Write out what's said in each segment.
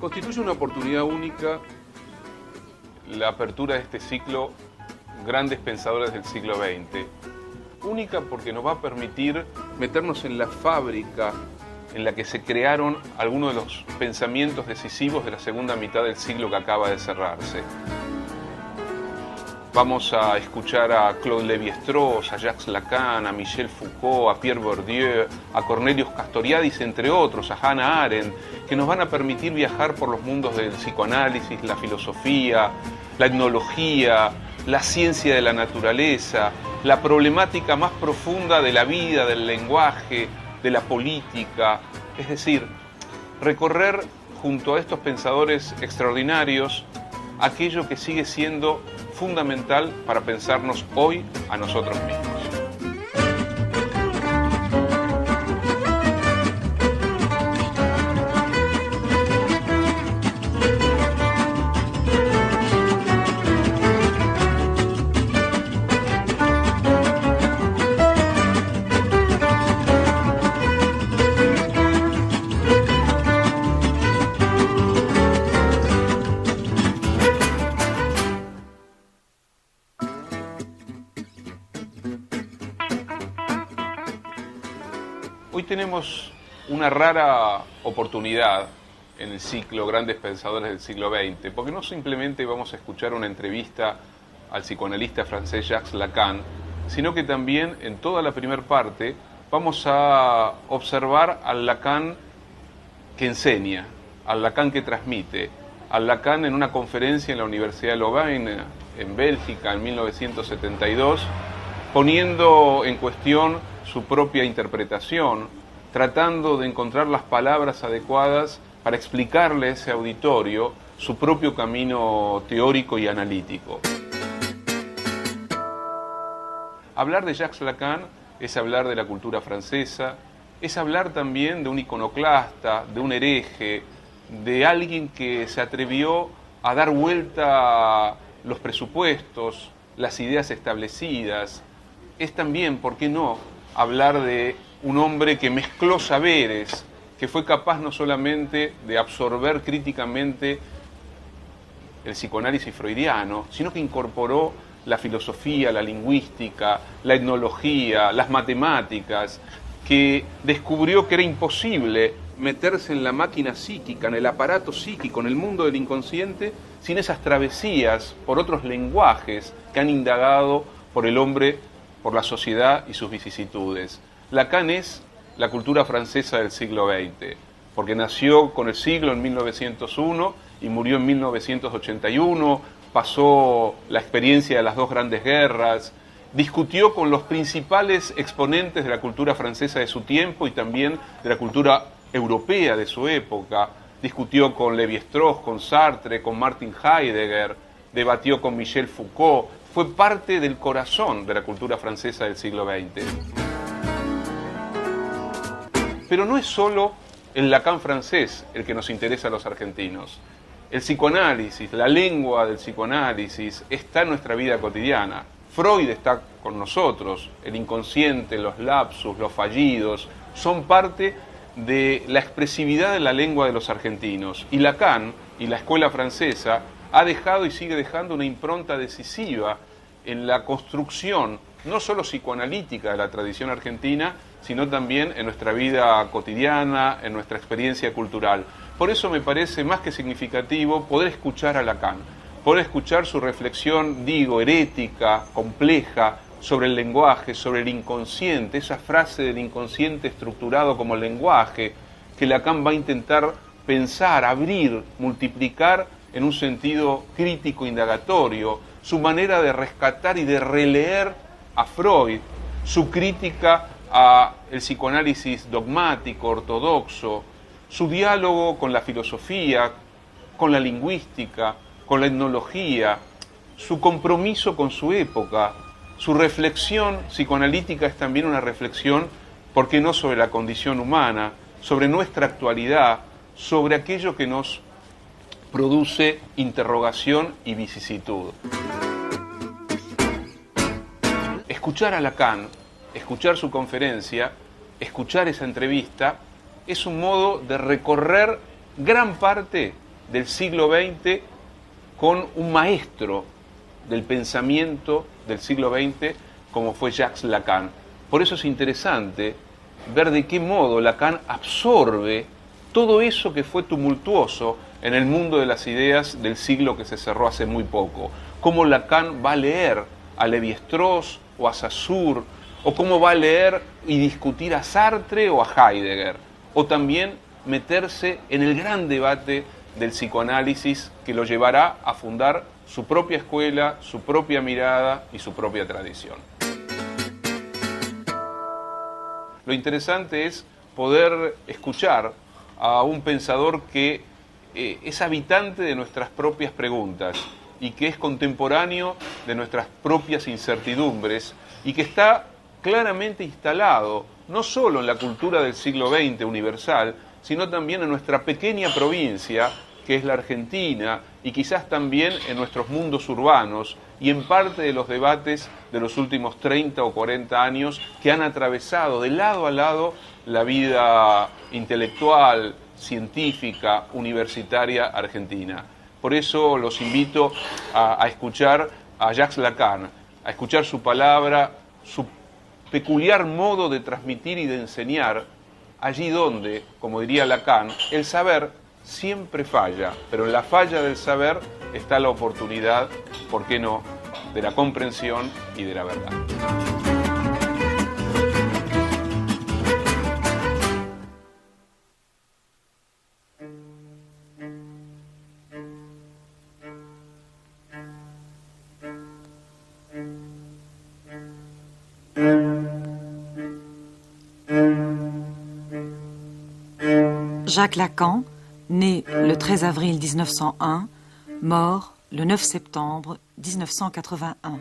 Constituye una oportunidad única la apertura de este ciclo Grandes Pensadores del siglo XX. Única porque nos va a permitir meternos en la fábrica en la que se crearon algunos de los pensamientos decisivos de la segunda mitad del siglo que acaba de cerrarse. Vamos a escuchar a Claude Lévi-Strauss, a Jacques Lacan, a Michel Foucault, a Pierre Bourdieu, a Cornelius Castoriadis, entre otros, a Hannah Arendt, que nos van a permitir viajar por los mundos del psicoanálisis, la filosofía, la etnología, la ciencia de la naturaleza, la problemática más profunda de la vida, del lenguaje, de la política. Es decir, recorrer junto a estos pensadores extraordinarios aquello que sigue siendo fundamental para pensarnos hoy a nosotros mismos. Hoy tenemos una rara oportunidad en el ciclo Grandes Pensadores del siglo XX, porque no simplemente vamos a escuchar una entrevista al psicoanalista francés Jacques Lacan, sino que también en toda la primera parte vamos a observar al Lacan que enseña, al Lacan que transmite, al Lacan en una conferencia en la Universidad de Louvain, en Bélgica, en 1972, poniendo en cuestión su propia interpretación, tratando de encontrar las palabras adecuadas para explicarle a ese auditorio su propio camino teórico y analítico. Hablar de Jacques Lacan es hablar de la cultura francesa, es hablar también de un iconoclasta, de un hereje, de alguien que se atrevió a dar vuelta a los presupuestos, las ideas establecidas. Es también, ¿por qué no?, hablar de un hombre que mezcló saberes, que fue capaz no solamente de absorber críticamente el psicoanálisis freudiano, sino que incorporó la filosofía, la lingüística, la etnología, las matemáticas, que descubrió que era imposible meterse en la máquina psíquica, en el aparato psíquico, en el mundo del inconsciente, sin esas travesías por otros lenguajes que han indagado por el hombre, por la sociedad y sus vicisitudes. Lacan es la cultura francesa del siglo XX, porque nació con el siglo en 1901 y murió en 1981, pasó la experiencia de las dos grandes guerras, discutió con los principales exponentes de la cultura francesa de su tiempo y también de la cultura europea de su época, discutió con Lévi-Strauss, con Sartre, con Martin Heidegger, debatió con Michel Foucault, fue parte del corazón de la cultura francesa del siglo XX. Pero no es solo el Lacan francés el que nos interesa a los argentinos. El psicoanálisis, la lengua del psicoanálisis está en nuestra vida cotidiana. Freud está con nosotros, el inconsciente, los lapsus, los fallidos, son parte de la expresividad de la lengua de los argentinos. Y Lacan y la escuela francesa ha dejado y sigue dejando una impronta decisiva en la construcción, no solo psicoanalítica de la tradición argentina, sino también en nuestra vida cotidiana, en nuestra experiencia cultural. Por eso me parece más que significativo poder escuchar a Lacan, poder escuchar su reflexión, herética, compleja, sobre el lenguaje, sobre el inconsciente, esa frase del inconsciente estructurado como lenguaje, que Lacan va a intentar pensar, abrir, multiplicar en un sentido crítico, indagatorio, su manera de rescatar y de releer a Freud, su crítica a el psicoanálisis dogmático, ortodoxo, su diálogo con la filosofía, con la lingüística, con la etnología, su compromiso con su época, su reflexión psicoanalítica es también una reflexión, ¿por qué no?, sobre la condición humana, sobre nuestra actualidad, sobre aquello que nos produce interrogación y vicisitud. Escuchar a Lacan, escuchar su conferencia, escuchar esa entrevista, es un modo de recorrer gran parte del siglo XX con un maestro del pensamiento del siglo XX como fue Jacques Lacan. Por eso es interesante ver de qué modo Lacan absorbe todo eso que fue tumultuoso en el mundo de las ideas del siglo que se cerró hace muy poco. Cómo Lacan va a leer a Lévi-Strauss o a Saussure, o cómo va a leer y discutir a Sartre o a Heidegger, o también meterse en el gran debate del psicoanálisis que lo llevará a fundar su propia escuela, su propia mirada y su propia tradición. Lo interesante es poder escuchar a un pensador que es habitante de nuestras propias preguntas y que es contemporáneo de nuestras propias incertidumbres y que está claramente instalado no solo en la cultura del siglo XX universal, sino también en nuestra pequeña provincia, que es la Argentina, y quizás también en nuestros mundos urbanos y en parte de los debates de los últimos 30 o 40 años que han atravesado de lado a lado la vida intelectual, científica, universitaria argentina. Por eso los invito a escuchar a Jacques Lacan, a escuchar su palabra, su peculiar modo de transmitir y de enseñar, allí donde, como diría Lacan, el saber siempre falla, pero en la falla del saber está la oportunidad, ¿por qué no?, de la comprensión y de la verdad. Jacques Lacan, né le 13 avril 1901, mort le 9 septembre 1981.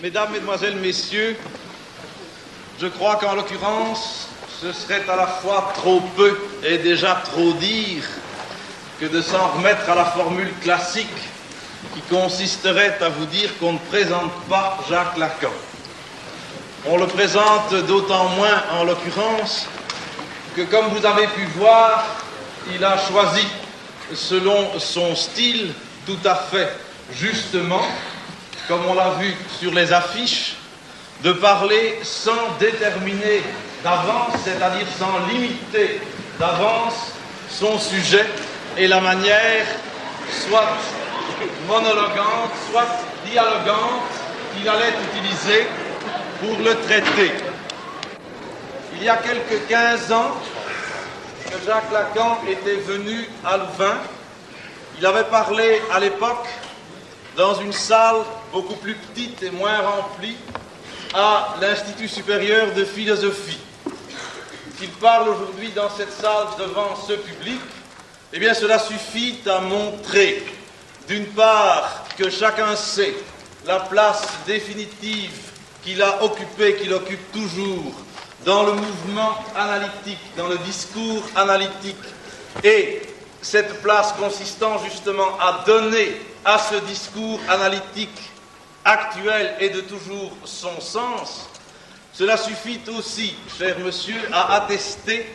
Mesdames, Mesdemoiselles, Messieurs, je crois qu'en l'occurrence, ce serait à la fois trop peu et déjà trop dire que de s'en remettre à la formule classique qui consisterait à vous dire qu'on ne présente pas Jacques Lacan. On le présente d'autant moins en l'occurrence que, comme vous avez pu voir, il a choisi, selon son style, tout à fait justement, comme on l'a vu sur les affiches, de parler sans déterminer d'avance, c'est-à-dire sans limiter d'avance son sujet et la manière, soit monologuante, soit dialogante, qu'il allait utiliser pour le traiter. Il y a quelques 15 ans que Jacques Lacan était venu à Louvain. Il avait parlé à l'époque dans une salle beaucoup plus petite et moins remplie à l'Institut supérieur de philosophie. Qu'il parle aujourd'hui dans cette salle devant ce public, eh bien cela suffit à montrer, d'une part, que chacun sait la place définitive qu'il a occupée, qu'il occupe toujours dans le mouvement analytique, dans le discours analytique et cette place consistant justement à donner à ce discours analytique actuel et de toujours son sens, cela suffit aussi, cher monsieur, à attester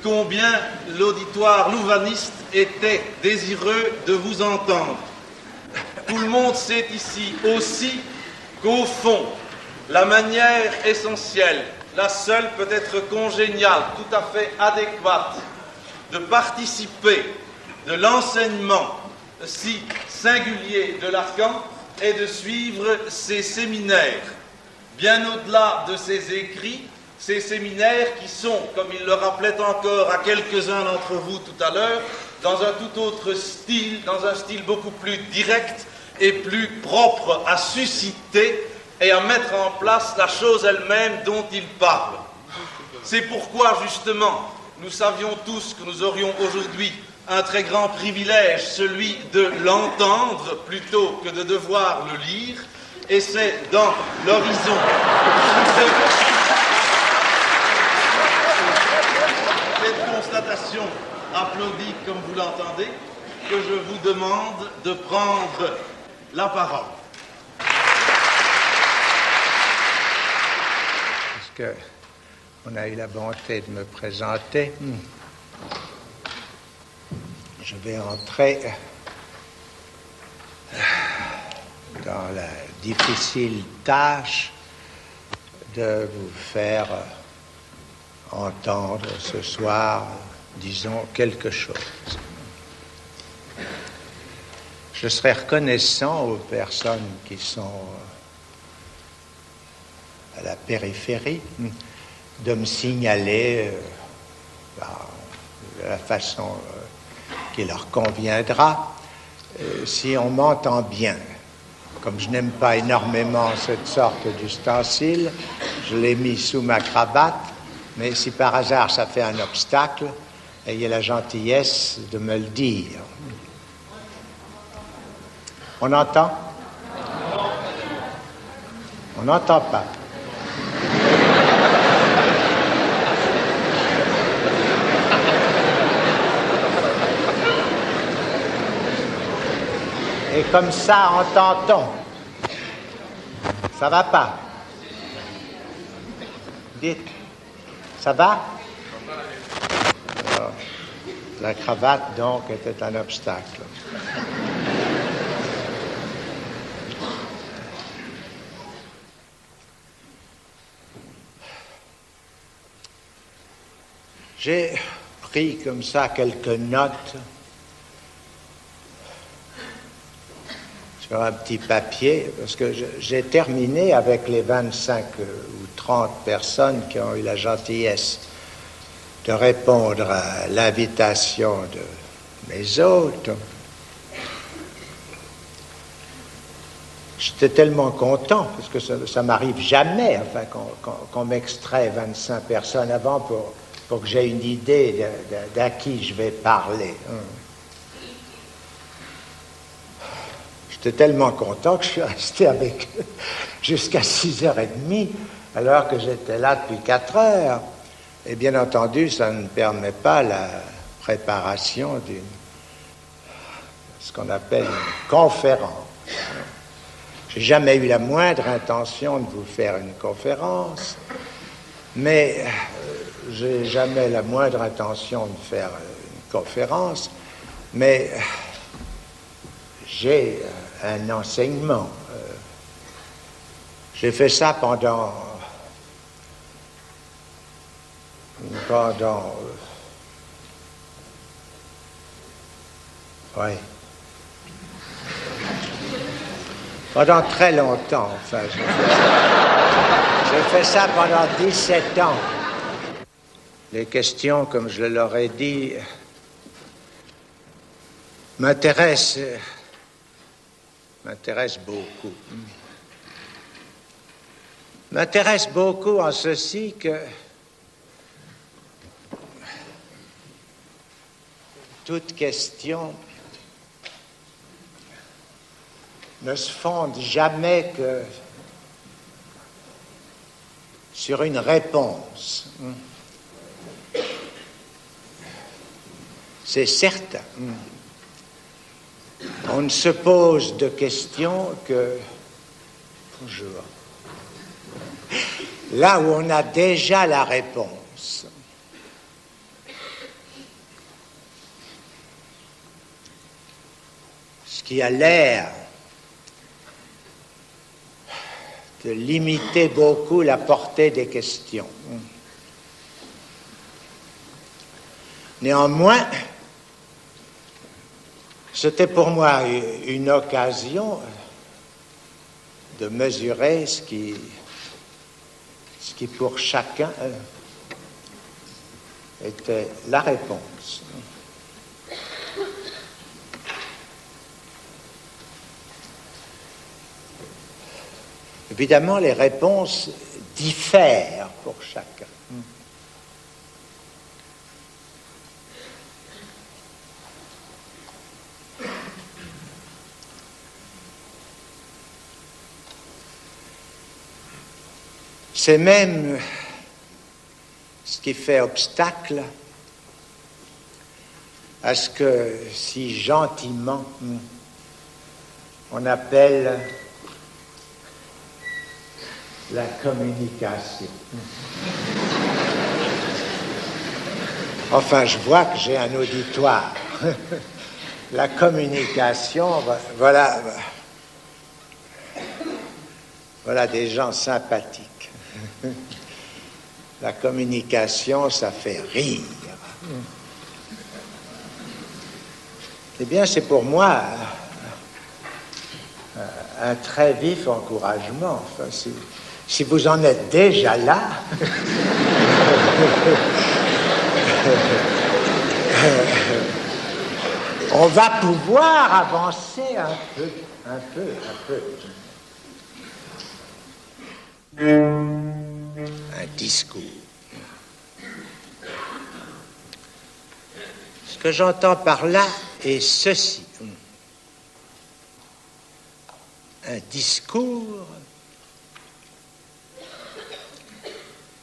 combien l'auditoire louvaniste était désireux de vous entendre. Tout le monde sait ici aussi qu'au fond, la manière essentielle, la seule peut-être congéniale, tout à fait adéquate, de participer de l'enseignement si singulier de Lacan est de suivre ces séminaires. Bien au-delà de ses écrits, ces séminaires qui sont, comme il le rappelait encore à quelques-uns d'entre vous tout à l'heure, dans un tout autre style, dans un style beaucoup plus direct et plus propre à susciter et à mettre en place la chose elle-même dont il parle. C'est pourquoi, justement, nous savions tous que nous aurions aujourd'hui un très grand privilège, celui de l'entendre plutôt que de devoir le lire, et c'est dans l'horizon de cette constatation applaudie comme vous l'entendez, que je vous demande de prendre la parole. Parce qu'on a eu la bonté de me présenter, je vais entrer dans la difficile tâche de vous faire entendre ce soir, disons, quelque chose. Je serais reconnaissant aux personnes qui sont à la périphérie de me signaler de la façon qui leur conviendra si on m'entend bien. Comme je n'aime pas énormément cette sorte d'ustensile, je l'ai mis sous ma cravate, mais si par hasard ça fait un obstacle, ayez la gentillesse de me le dire. On entend? On n'entend pas. Et comme ça, entend-on. Ça va pas? Dites, ça va? Alors, la cravate, donc, était un obstacle. J'ai pris comme ça quelques notes sur un petit papier, parce que j'ai terminé avec les 25 ou 30 personnes qui ont eu la gentillesse de répondre à l'invitation de mes hôtes. J'étais tellement content, parce que ça m'arrive jamais, enfin, qu'on m'extrait 25 personnes avant pour que j'aie une idée d'à qui je vais parler. J'étais tellement content que je suis resté avec eux jusqu'à 6h30, alors que j'étais là depuis 4h. Et bien entendu, ça ne permet pas la préparation d'une, ce qu'on appelle une conférence. J'ai jamais eu la moindre intention de vous faire une conférence, mais j'ai jamais la moindre intention de faire une conférence, mais j'ai un enseignement. J'ai fait ça pendant très longtemps, enfin. J'ai fait ça pendant 17 ans. Les questions, comme je leur ai dit, m'intéressent beaucoup. M'intéresse beaucoup en ceci que toute question ne se fonde jamais que sur une réponse. c'est certain. On ne se pose de questions que... Bonjour. Là où on a déjà la réponse. Ce qui a l'air de limiter beaucoup la portée des questions. Néanmoins, c'était pour moi une occasion de mesurer ce qui pour chacun était la réponse. Évidemment, les réponses diffèrent pour chacun. C'est même ce qui fait obstacle à ce que si gentiment on appelle la communication. Enfin, je vois que j'ai un auditoire. La communication, voilà des gens sympathiques. La communication, ça fait rire. Eh bien, c'est pour moi un très vif encouragement. Enfin, si vous en êtes déjà là, on va pouvoir avancer un peu. Un discours. Ce que j'entends par là est ceci. Un discours,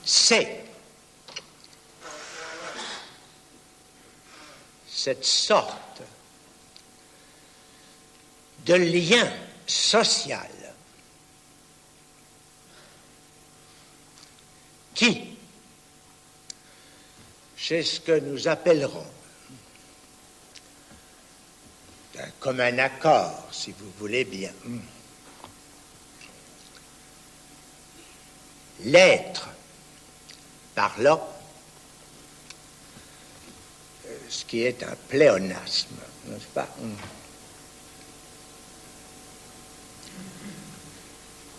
c'est cette sorte de lien social qui, c'est ce que nous appellerons comme un accord, si vous voulez bien, l'être parlant, ce qui est un pléonasme, n'est-ce pas?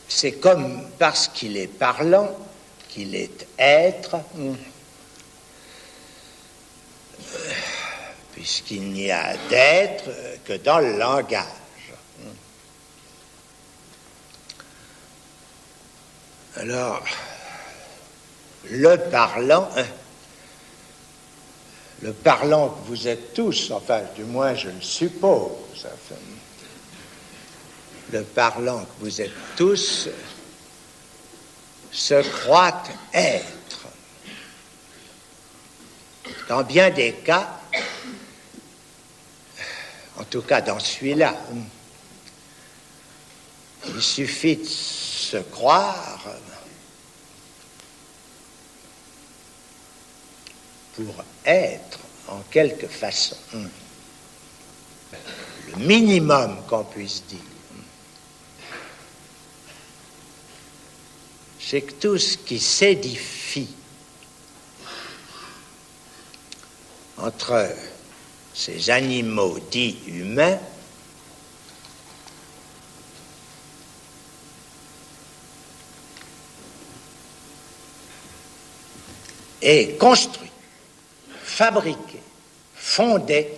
C'est comme parce qu'il est parlant, qu'il est être, puisqu'il n'y a d'être que dans le langage. Alors, le parlant que vous êtes tous, enfin, du moins je le suppose, enfin, le parlant que vous êtes tous se croit être. Dans bien des cas, en tout cas dans celui-là, il suffit de se croire pour être en quelque façon. Le minimum qu'on puisse dire, c'est que tout ce qui s'édifie entre ces animaux dits humains est construit, fabriqué, fondé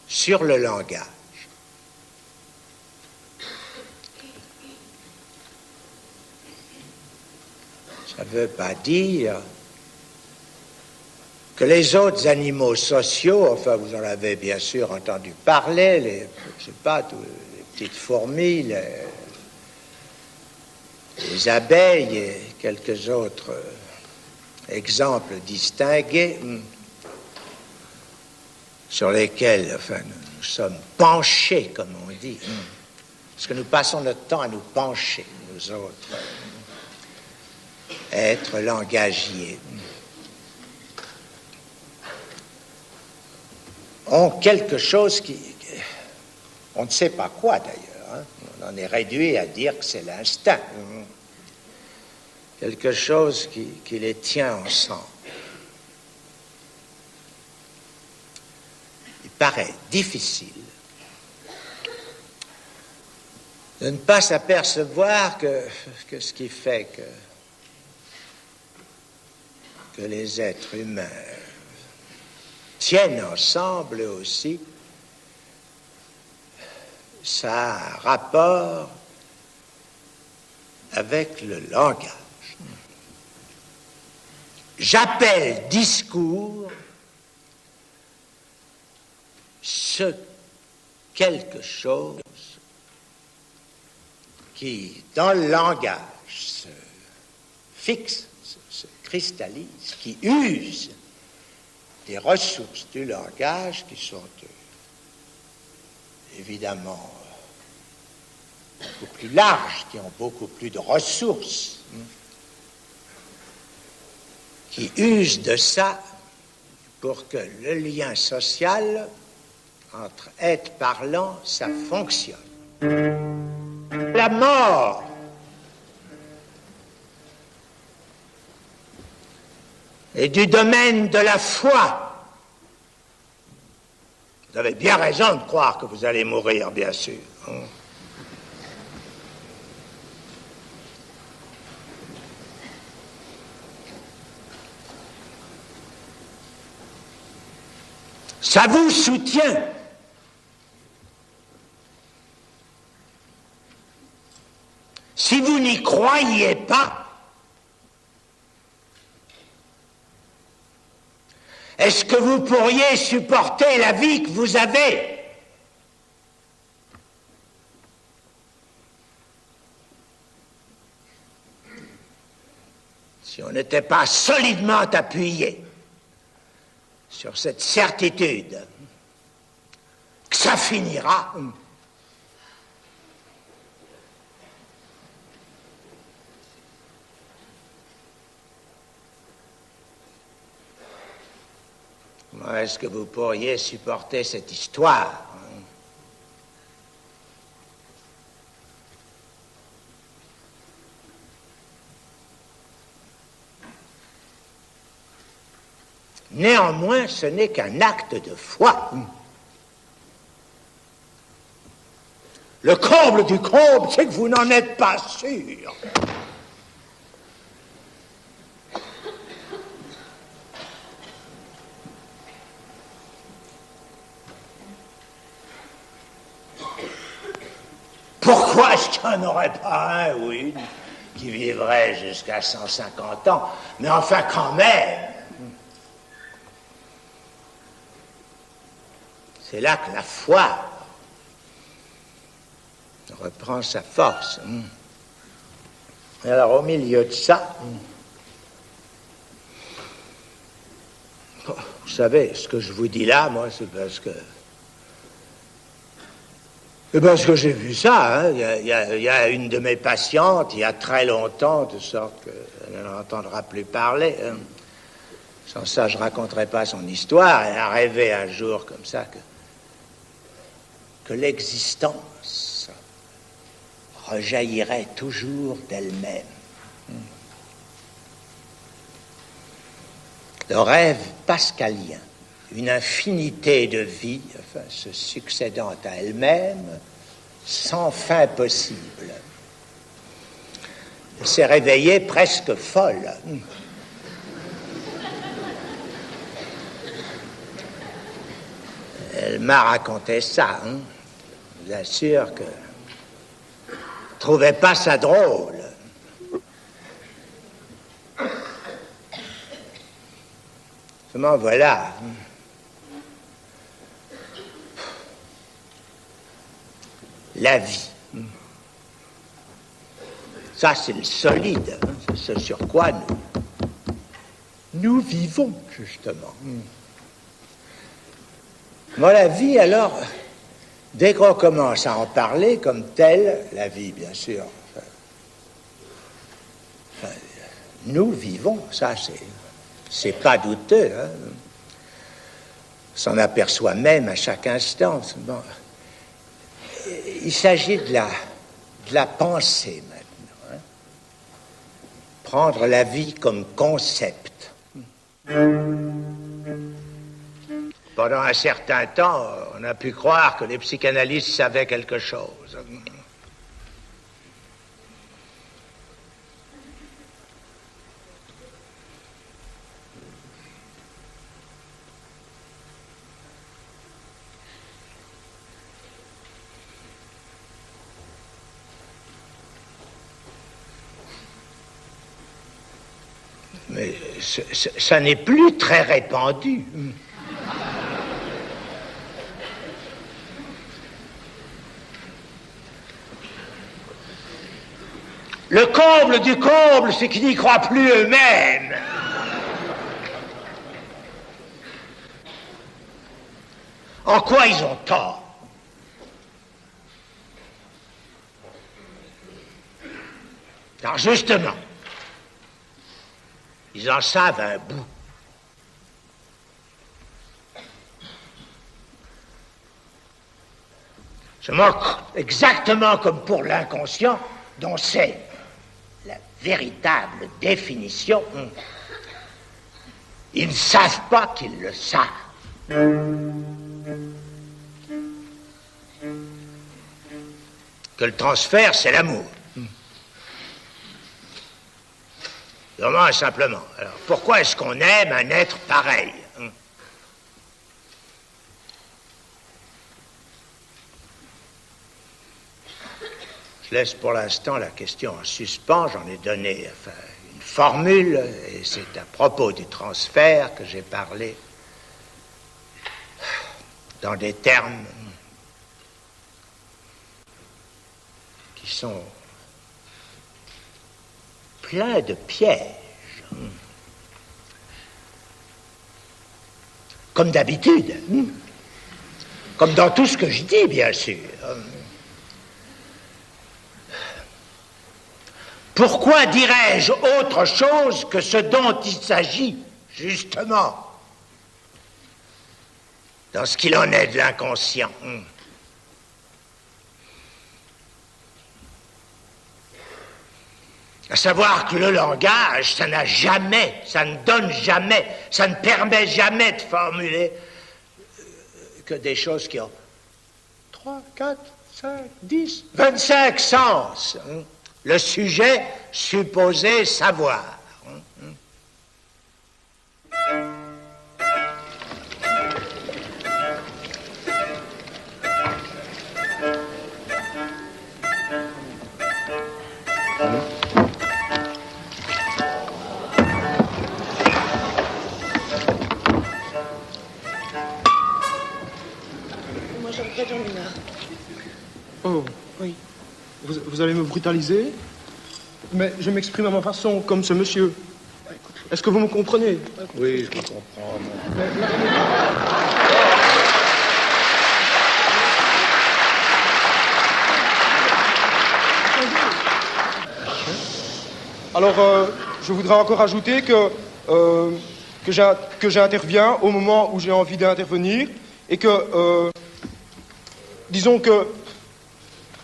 sur le langage. Ça ne veut pas dire que les autres animaux sociaux, enfin vous en avez bien sûr entendu parler, je sais pas, les petites fourmis, les abeilles et quelques autres exemples distingués sur lesquels enfin, nous sommes penchés, comme on dit, parce que nous passons notre temps à nous pencher, nous autres, être langagiers, ont quelque chose qui... On ne sait pas quoi, d'ailleurs. Hein? On en est réduit à dire que c'est l'instinct. Quelque chose qui les tient ensemble. Il paraît difficile de ne pas s'apercevoir que ce qui fait que les êtres humains tiennent ensemble aussi, ça a un rapport avec le langage. J'appelle discours ce quelque chose qui, dans le langage, se fixe, se cristallise, qui use des ressources du langage qui sont évidemment beaucoup plus larges, qui ont beaucoup plus de ressources, qui usent de ça pour que le lien social entre êtres parlants, ça fonctionne. La mort est du domaine de la foi. Vous avez bien raison de croire que vous allez mourir, bien sûr. Ça vous soutient. Si vous n'y croyez pas, est-ce que vous pourriez supporter la vie que vous avez? Si on n'était pas solidement appuyé sur cette certitude que ça finira, comment est-ce que vous pourriez supporter cette histoire? Néanmoins, ce n'est qu'un acte de foi. Le comble du comble, c'est que vous n'en êtes pas sûr. Pourquoi est-ce qu'il n'y en aurait pas un ou une qui vivrait jusqu'à 150 ans? Mais enfin, quand même, c'est là que la foi reprend sa force. Et alors, au milieu de ça, vous savez, ce que je vous dis là, moi, c'est parce que j'ai vu ça. Hein. Il y a une de mes patientes, il y a très longtemps, de sorte qu'elle n'en entendra plus parler. Hein. Sans ça, je ne raconterai pas son histoire. Elle a rêvé un jour comme ça que l'existence rejaillirait toujours d'elle-même. Le rêve pascalien, une infinité de vies, enfin, se succédant à elle-même, sans fin possible. Elle s'est réveillée presque folle. Elle m'a raconté ça. Hein. Je vous assure que je ne trouvais pas ça drôle. Seulement voilà. La vie. Ça, c'est le solide. Hein. C'est ce sur quoi nous vivons, justement. Moi, la vie, alors, dès qu'on commence à en parler comme telle, la vie, bien sûr, nous vivons, ça, c'est pas douteux, hein. On s'en aperçoit même à chaque instant. Bon. Il s'agit de la pensée maintenant, hein. Prendre la vie comme concept. Pendant un certain temps, on a pu croire que les psychanalystes savaient quelque chose. Mais ça n'est plus très répandu. Le comble du comble, c'est qu'ils n'y croient plus eux-mêmes. En quoi ils ont tort? Alors justement, ils en savent un bout. Je moque exactement comme pour l'inconscient, dont c'est la véritable définition. Ils ne savent pas qu'ils le savent. Que le transfert, c'est l'amour. Vraiment et simplement. Alors, pourquoi est-ce qu'on aime un être pareil? Je laisse pour l'instant la question en suspens. J'en ai donné une formule, et c'est à propos du transfert que j'ai parlé dans des termes qui sont plein de pièges. Comme d'habitude. Comme dans tout ce que je dis, bien sûr. Pourquoi dirais-je autre chose que ce dont il s'agit, justement, dans ce qu'il en est de l'inconscient? À savoir que le langage, ça ne donne jamais, ça ne permet jamais de formuler que des choses qui ont 3, 4, 5, 10, 25 sens. Le sujet supposé savoir. Moi, j'aimerais Jean Minard. Oh, Oui. vous allez me brutaliser? Mais je m'exprime à ma façon, comme ce monsieur. Est-ce que vous me comprenez? Oui, je comprends. Alors, je voudrais encore ajouter que j'interviens au moment où j'ai envie d'intervenir et que, disons que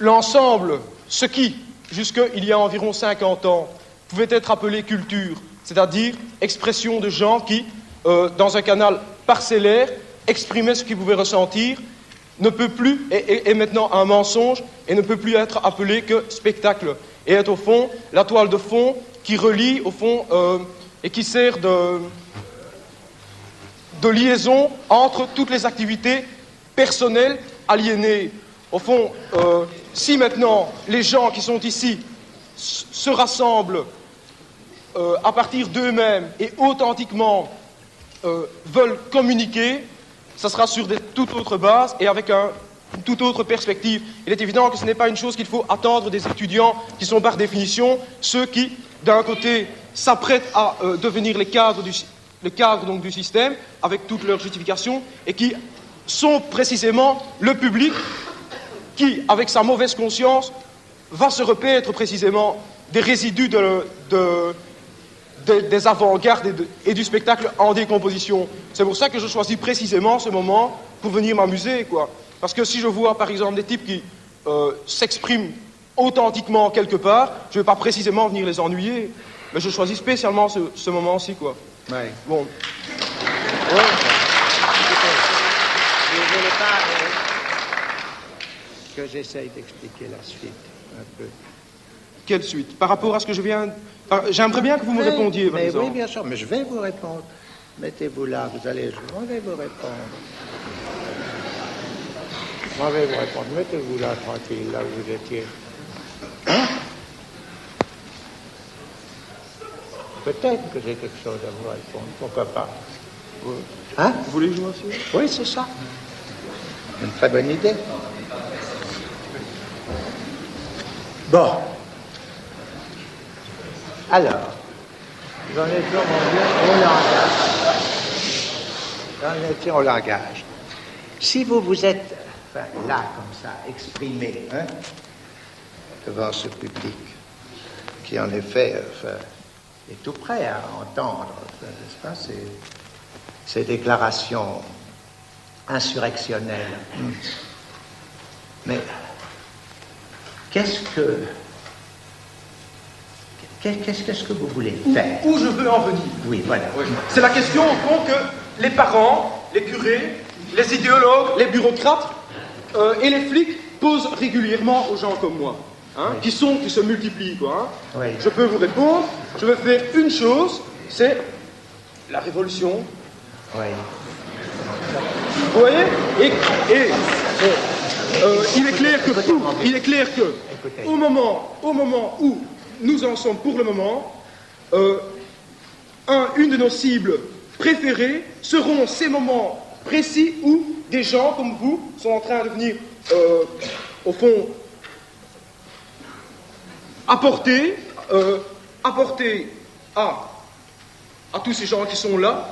l'ensemble, ce qui, jusqu'il y a environ 50 ans, pouvait être appelé culture, c'est-à-dire expression de gens qui, dans un canal parcellaire, exprimaient ce qu'ils pouvaient ressentir, ne peut plus, est maintenant un mensonge et ne peut plus être appelé que spectacle. Et est au fond la toile de fond qui relie, au fond, et qui sert de liaison entre toutes les activités personnelles aliénées. Au fond, si maintenant les gens qui sont ici se rassemblent à partir d'eux-mêmes et authentiquement veulent communiquer, ça sera sur des toute autres bases et avec une toute autre perspective. Il est évident que ce n'est pas une chose qu'il faut attendre des étudiants qui sont par définition ceux qui, d'un côté, s'apprêtent à devenir les cadres le cadre donc, du système, avec toutes leurs justifications, et qui sont précisément le public qui, avec sa mauvaise conscience, va se repaître précisément des résidus des avant-gardes et du spectacle en décomposition. C'est pour ça que je choisis précisément ce moment pour venir m'amuser, quoi. Parce que si je vois, par exemple, des types qui s'expriment authentiquement quelque part, je ne vais pas précisément venir les ennuyer, mais je choisis spécialement ce moment-ci, quoi. Ouais. Bon. Ouais. Vous ne voulez pas que j'essaye d'expliquer la suite un peu? Quelle suite? Par rapport à ce que je viens... J'aimerais bien que vous me répondiez, par exemple. Oui, bien sûr, mais je vais vous répondre. Mettez-vous là, vous allez... Je vais vous répondre. Je vais vous répondre. Mettez-vous là, tranquille, là où vous étiez. Hein? Peut-être que j'ai quelque chose à vous répondre. Pourquoi pas? Hein? Vous voulez jouer aussi? Oui, c'est ça. Une très bonne idée. Bon. Alors, j'en étais, mon Dieu, au langage. J'en étais au langage. Si vous vous êtes, enfin, là, comme ça, exprimé, hein, devant ce public, qui en effet est tout prêt à entendre, n'est-ce pas, ces déclarations insurrectionnelles. Mais qu'est-ce que vous voulez faire? Où je veux en venir? Oui, voilà. Oui. C'est la question, au fond, que les parents, les curés, les idéologues, les bureaucrates et les flics posent régulièrement aux gens comme moi, hein, oui, qui se multiplient, quoi. Hein. Oui. Je peux vous répondre, je vais faire une chose, c'est la révolution. Oui. Vous voyez? Il est clair que, au moment où nous en sommes pour le moment, une de nos cibles préférées seront ces moments précis où des gens comme vous sont en train de venir, au fond, apporter à tous ces gens qui sont là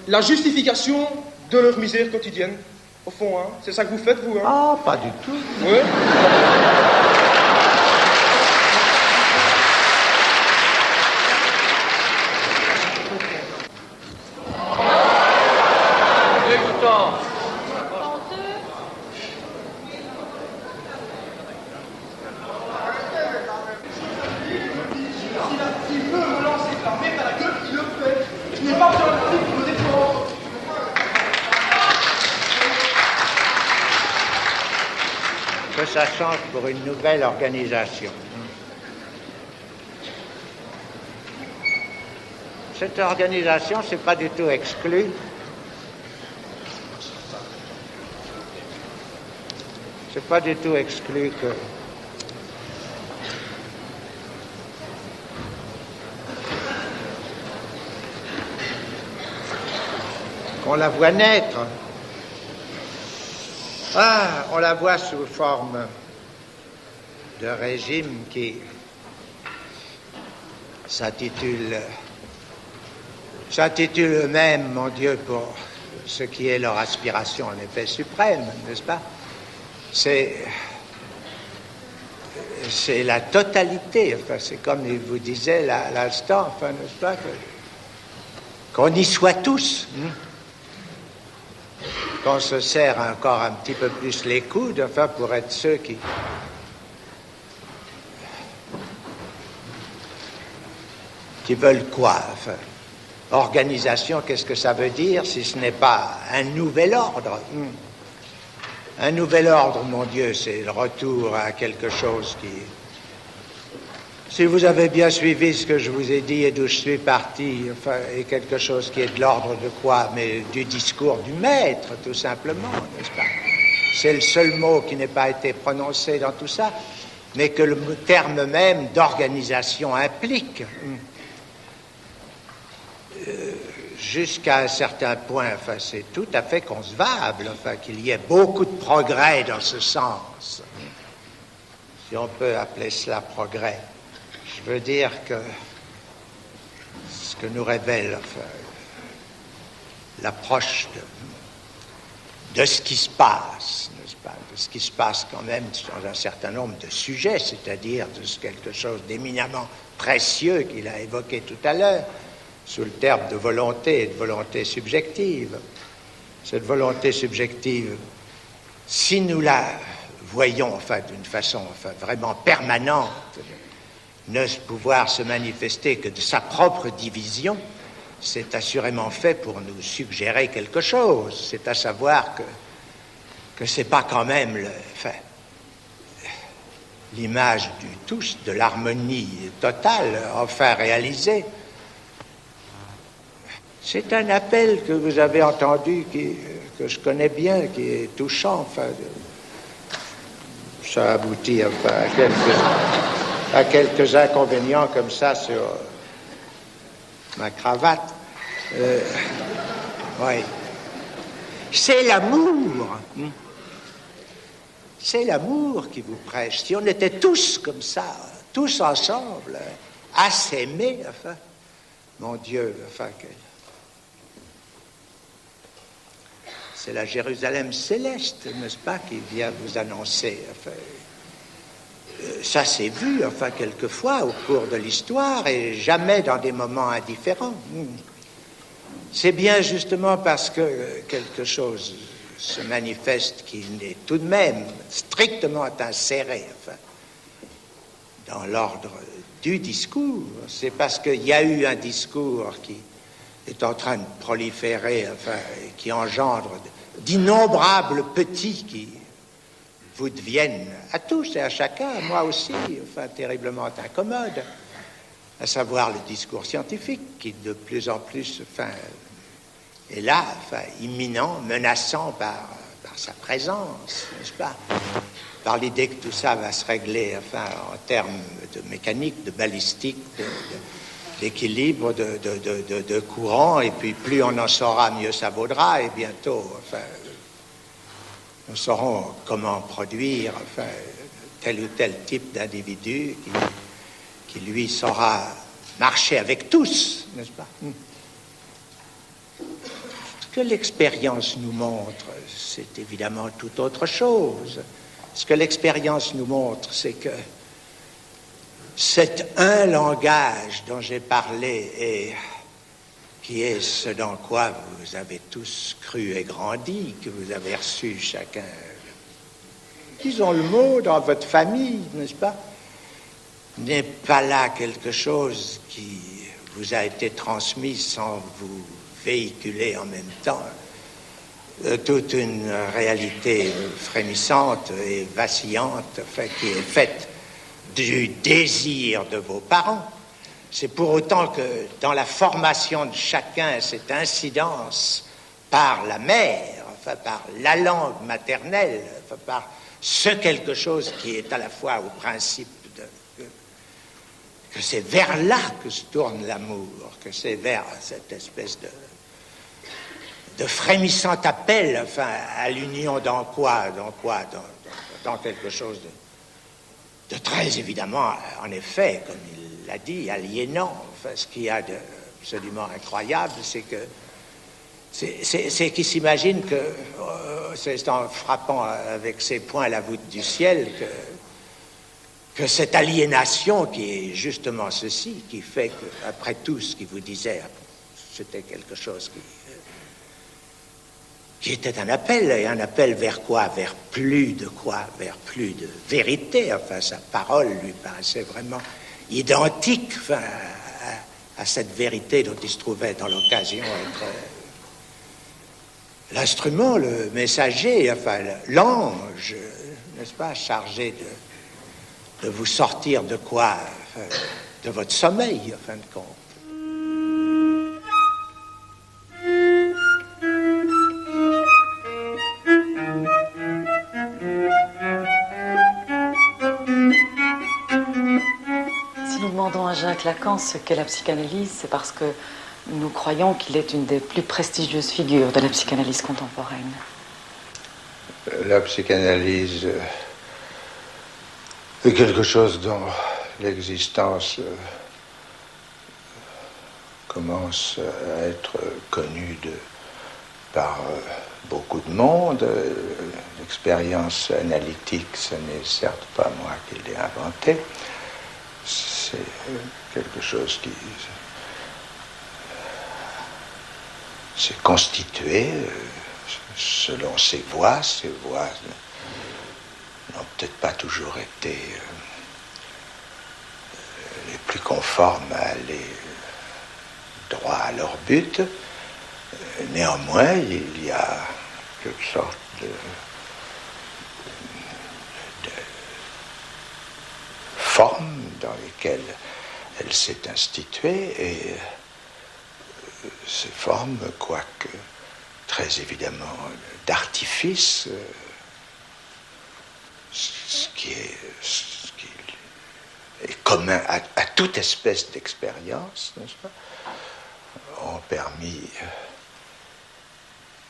la justification de leur misère quotidienne. Au fond, hein, c'est ça que vous faites, vous, hein? Ah, pas du tout. Oui. Que ça change pour une nouvelle organisation. Cette organisation, c'est pas du tout exclu. C'est pas du tout exclu qu'on la voit naître. Ah, on la voit sous forme de régime qui s'intitule eux-mêmes, mon Dieu, pour ce qui est leur aspiration en effet suprême, n'est-ce pas? C'est la totalité, enfin, c'est comme il vous disait à l'instant, enfin, n'est-ce pas, qu'on y soit tous. Qu'on se serre encore un petit peu plus les coudes, enfin, pour être ceux qui veulent quoi, enfin. Organisation, qu'est-ce que ça veut dire si ce n'est pas un nouvel ordre? Un nouvel ordre, mon Dieu, c'est le retour à quelque chose qui... Si vous avez bien suivi ce que je vous ai dit et d'où je suis parti, enfin, est quelque chose qui est de l'ordre de quoi? Mais du discours du maître, tout simplement, n'est-ce pas? C'est le seul mot qui n'ait pas été prononcé dans tout ça, mais que le terme même d'organisation implique. Jusqu'à un certain point, enfin, c'est tout à fait concevable, enfin, qu'il y ait beaucoup de progrès dans ce sens, si on peut appeler cela progrès. Je veux dire que ce que nous révèle, enfin, l'approche de ce qui se passe, n'est-ce pas, de ce qui se passe quand même dans un certain nombre de sujets, c'est-à-dire de quelque chose d'éminemment précieux qu'il a évoqué tout à l'heure, sous le terme de volonté et de volonté subjective. Cette volonté subjective, si nous la voyons enfin, d'une façon vraiment permanente, ne pouvoir se manifester que de sa propre division, c'est assurément fait pour nous suggérer quelque chose. C'est à savoir que c'est pas quand même l'image du tous, de l'harmonie totale, enfin réalisée. C'est un appel que vous avez entendu, que je connais bien, qui est touchant. Enfin, ça aboutit enfin, à quelques inconvénients comme ça sur ma cravate. Oui. C'est l'amour. C'est l'amour qui vous prêche. Si on était tous comme ça, tous ensemble, à s'aimer, enfin, mon Dieu, enfin, c'est la Jérusalem céleste, n'est-ce pas, qui vient vous annoncer. Enfin, ça s'est vu, enfin, quelquefois au cours de l'histoire et jamais dans des moments indifférents. C'est bien justement parce que quelque chose se manifeste qui est tout de même strictement inséré, enfin, dans l'ordre du discours. C'est parce qu'il y a eu un discours qui est en train de proliférer, enfin, qui engendre d'innombrables petits qui vous deviennent à tous et à chacun, à moi aussi, enfin, terriblement incommode, à savoir le discours scientifique qui de plus en plus, enfin, est là, enfin, imminent, menaçant par sa présence, n'est-ce pas, par l'idée que tout ça va se régler, enfin, en termes de mécanique, de balistique, d'équilibre, de courant, et puis plus on en saura, mieux ça vaudra, et bientôt, enfin, nous saurons comment produire, enfin, tel ou tel type d'individu qui lui saura marcher avec tous, n'est-ce pas? Ce que l'expérience nous montre, c'est évidemment tout autre chose. Ce que l'expérience nous montre, c'est que cet un langage dont j'ai parlé et qui est ce dans quoi vous avez tous cru et grandi, que vous avez reçu chacun, disons le mot, dans votre famille, n'est-ce pas, n'est pas là quelque chose qui vous a été transmis sans vous véhiculer en même temps toute une réalité frémissante et vacillante, enfin, qui est faite du désir de vos parents. C'est pour autant que dans la formation de chacun, cette incidence par la mère, enfin par la langue maternelle, enfin par ce quelque chose qui est à la fois au principe que c'est vers là que se tourne l'amour, que c'est vers cette espèce de frémissant appel, enfin, à l'union dans quelque chose de très évidemment, en effet, comme il l'a dit, aliénant. Enfin, ce qu'il y a d'absolument incroyable, c'est que c'est qu'il s'imagine que c'est en frappant avec ses poings à la voûte du ciel que cette aliénation qui est justement ceci, qui fait que, après tout ce qu'il vous disait, c'était quelque chose qui était un appel, et un appel vers quoi? Vers plus de quoi? Vers plus de vérité. Enfin, sa parole lui paraissait vraiment identique, enfin, à cette vérité dont il se trouvait dans l'occasion être l'instrument, le messager, enfin, l'ange, n'est-ce pas, chargé de vous sortir de quoi? Enfin, de votre sommeil, en fin de compte. À Jacques Lacan ce qu'est la psychanalyse, c'est parce que nous croyons qu'il est une des plus prestigieuses figures de la psychanalyse contemporaine. La psychanalyse est quelque chose dont l'existence commence à être connue par beaucoup de monde. L'expérience analytique, ce n'est certes pas moi qui l'ai inventée. C'est quelque chose qui s'est constitué selon ses voies. Ces voies n'ont peut-être pas toujours été les plus conformes à aller droit à leur but. Néanmoins, il y a quelque sorte de formes dans lesquelles elle s'est instituée, et ces formes, quoique très évidemment d'artifice, ce qui est commun à toute espèce d'expérience, n'est-ce pas, ont permis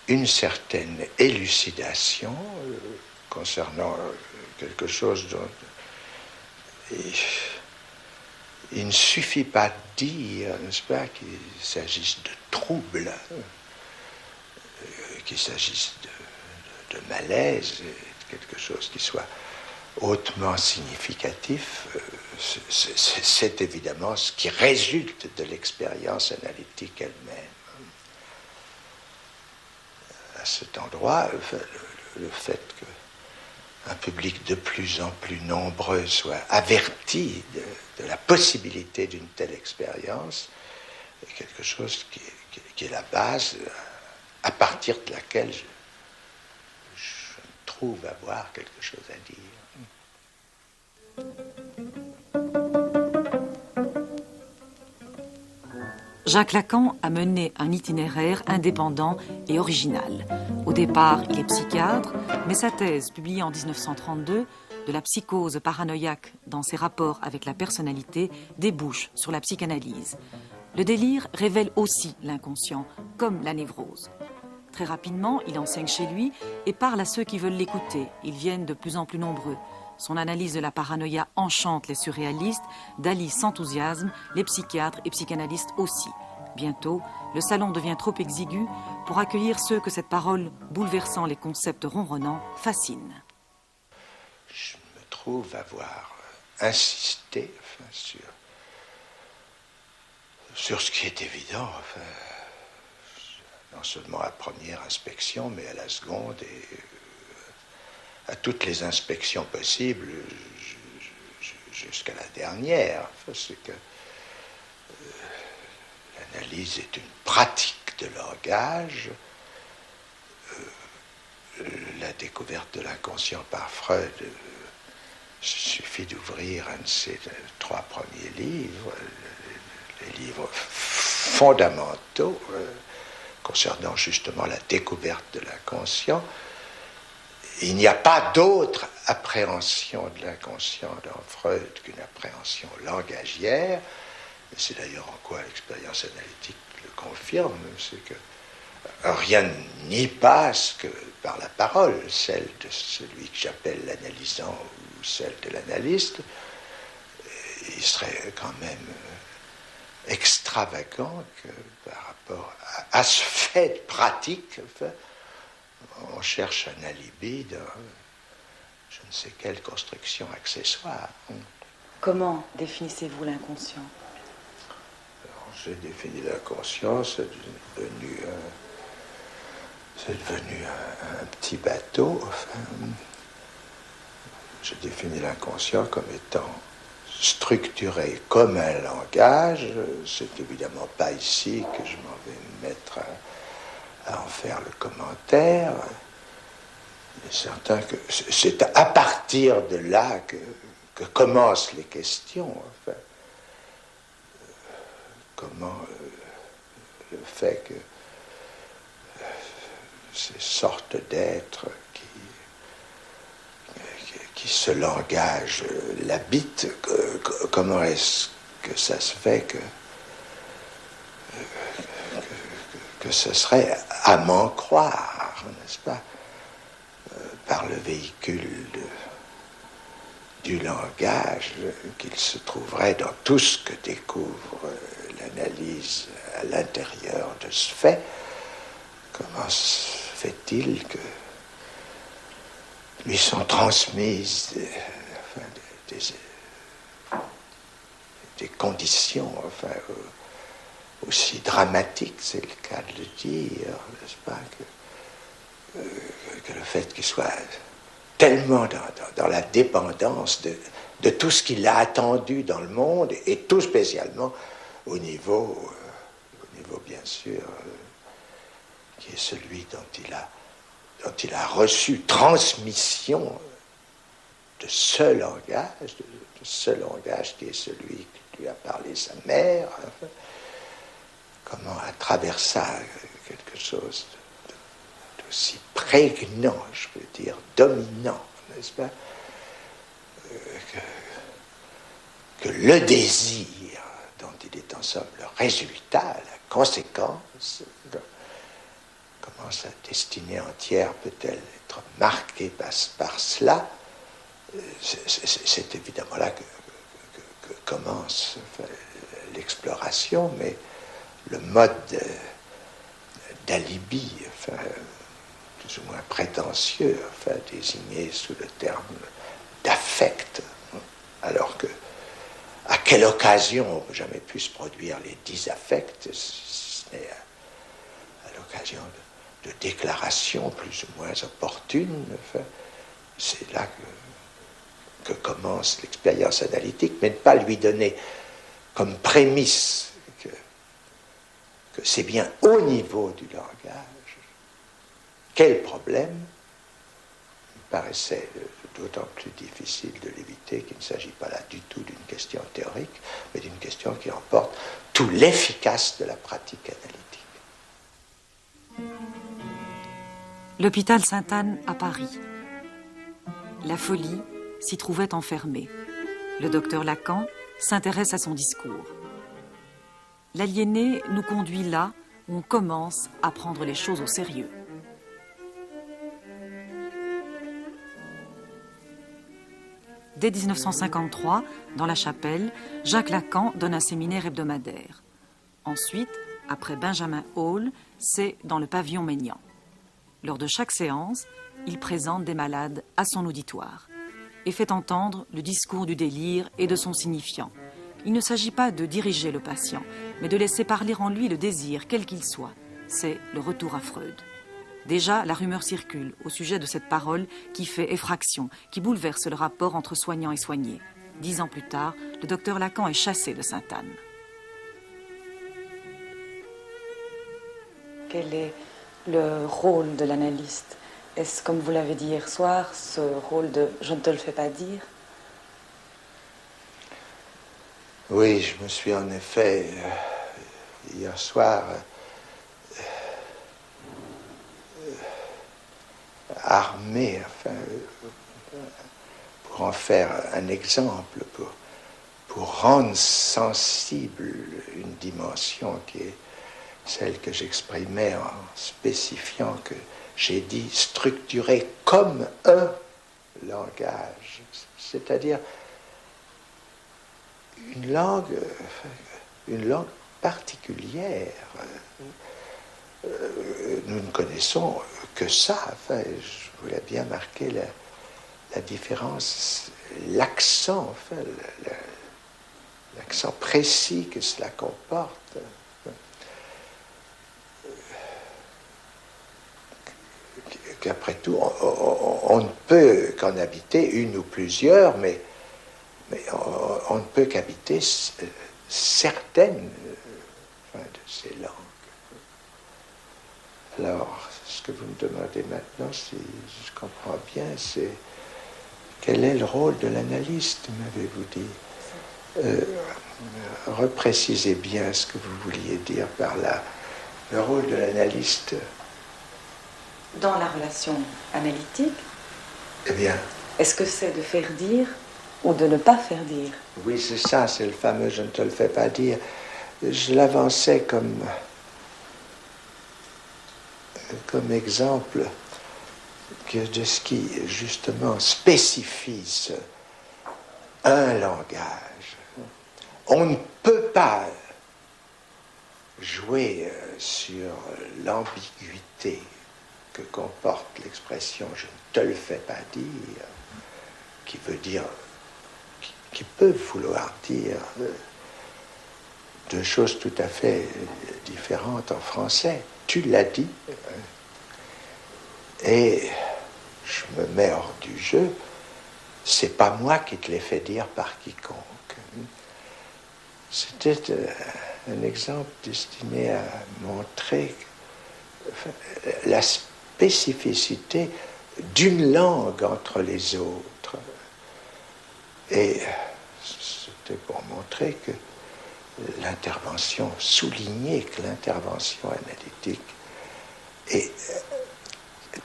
une certaine élucidation concernant quelque chose dont il ne suffit pas de dire, n'est-ce pas, qu'il s'agisse de troubles, qu'il s'agisse de malaise, de quelque chose qui soit hautement significatif. C'est évidemment ce qui résulte de l'expérience analytique elle-même. À cet endroit, le fait qu'un public de plus en plus nombreux soit averti de la possibilité d'une telle expérience est quelque chose qui est la base à partir de laquelle je trouve avoir quelque chose à dire. Jacques Lacan a mené un itinéraire indépendant et original. Au départ, il est psychiatre, mais sa thèse, publiée en 1932, de la psychose paranoïaque dans ses rapports avec la personnalité, débouche sur la psychanalyse. Le délire révèle aussi l'inconscient, comme la névrose. Très rapidement, il enseigne chez lui et parle à ceux qui veulent l'écouter. Ils viennent de plus en plus nombreux. Son analyse de la paranoïa enchante les surréalistes, Dali s'enthousiasme, les psychiatres et psychanalystes aussi. Bientôt, le salon devient trop exigu pour accueillir ceux que cette parole, bouleversant les concepts ronronnants, fascine. Je me trouve avoir insisté sur ce qui est évident, non seulement à la première inspection, mais à la seconde et à toutes les inspections possibles jusqu'à la dernière. C'est que l'analyse est une pratique de langage. La découverte de l'inconscient par Freud, il suffit d'ouvrir un de ses 3 premiers livres, les livres fondamentaux concernant justement la découverte de l'inconscient. Il n'y a pas d'autre appréhension de l'inconscient dans Freud qu'une appréhension langagière. C'est d'ailleurs en quoi l'expérience analytique le confirme, c'est que rien n'y passe que par la parole, celle de celui que j'appelle l'analysant ou celle de l'analyste. Il serait quand même extravagant que par rapport à ce fait pratique, on cherche un alibi dans je ne sais quelle construction accessoire. Comment définissez-vous l'inconscient? J'ai défini l'inconscient, c'est devenu un petit bateau. J'ai défini l'inconscient comme étant structuré comme un langage. C'est évidemment pas ici que je m'en vais me mettre à en faire le commentaire. Il est certain que c'est à partir de là que commencent les questions. Enfin, comment le fait que ces sortes d'êtres qui ce langage l'habitent, comment est-ce que ça se fait que ce serait à m'en croire, n'est-ce pas, par le véhicule du langage qu'il se trouverait dans tout ce que découvre l'analyse à l'intérieur de ce fait. comment se fait-il que lui sont transmises des conditions aussi dramatiques, c'est le cas de le dire, n'est-ce pas, que le fait qu'il soit tellement dans la dépendance de tout ce qu'il a attendu dans le monde, et tout spécialement au niveau bien sûr, qui est celui dont il a reçu transmission de ce langage qui est celui que lui a parlé sa mère. Comment à travers ça, quelque chose d'aussi prégnant, je veux dire, dominant, n'est-ce pas, que le désir dont il est en somme le résultat, la conséquence, comment sa destinée entière peut-elle être marquée par cela, c'est évidemment là que commence l'exploration, mais le mode d'alibi, plus ou moins prétentieux, désigné sous le terme d'affect, alors que à quelle occasion on n'a jamais pu se produire les 10 affects, si ce n'est à l'occasion de déclarations plus ou moins opportunes. C'est là que commence l'expérience analytique, mais ne pas lui donner comme prémisse que c'est bien au niveau du langage. Quel problème? Il paraissait d'autant plus difficile de l'éviter qu'il ne s'agit pas là du tout d'une question théorique, mais d'une question qui emporte tout l'efficace de la pratique analytique. L'hôpital Sainte-Anne à Paris. La folie s'y trouvait enfermée. Le docteur Lacan s'intéresse à son discours. L'aliéné nous conduit là où on commence à prendre les choses au sérieux. Dès 1953, dans la Chapelle, Jacques Lacan donne un séminaire hebdomadaire. Ensuite, après Benjamin Hall, c'est dans le pavillon Maignan. Lors de chaque séance, il présente des malades à son auditoire et fait entendre le discours du délire et de son signifiant. Il ne s'agit pas de diriger le patient, mais de laisser parler en lui le désir, quel qu'il soit. C'est le retour à Freud. Déjà, la rumeur circule au sujet de cette parole qui fait effraction, qui bouleverse le rapport entre soignant et soigné. 10 ans plus tard, le docteur Lacan est chassé de Sainte-Anne. Quel est le rôle de l'analyste? Est-ce, comme vous l'avez dit hier soir, ce rôle de « je ne te le fais pas dire » ? Oui, je me suis en effet, hier soir, armé, pour en faire un exemple, pour rendre sensible une dimension qui est celle que j'exprimais en spécifiant que j'ai dit structuré comme un langage, c'est-à-dire une langue particulière. Nous ne connaissons que ça. Je voulais bien marquer la différence, l'accent, l'accent précis que cela comporte. Qu'après tout, on ne peut qu'en habiter une ou plusieurs, mais on ne peut qu'habiter certaines de ces langues. Alors, ce que vous me demandez maintenant, si je comprends bien, c'est quel est le rôle de l'analyste, m'avez-vous dit? Reprécisez bien ce que vous vouliez dire par là. Le rôle de l'analyste. Dans la relation analytique, Eh bien, est-ce que c'est de faire dire ou de ne pas faire dire? oui, c'est ça, c'est le fameux « je ne te le fais pas dire ». Je l'avançais comme exemple de ce qui, justement, spécifie un langage. On ne peut pas jouer sur l'ambiguïté que comporte l'expression « je ne te le fais pas dire », qui veut dire, qui peut vouloir dire deux choses tout à fait différentes en français. Tu l'as dit, et je me mets hors du jeu, c'est pas moi qui te l'ai fait dire par quiconque. C'était un exemple destiné à montrer la spécificité d'une langue entre les autres. Et c'était pour montrer que l'intervention, souligner que l'intervention analytique est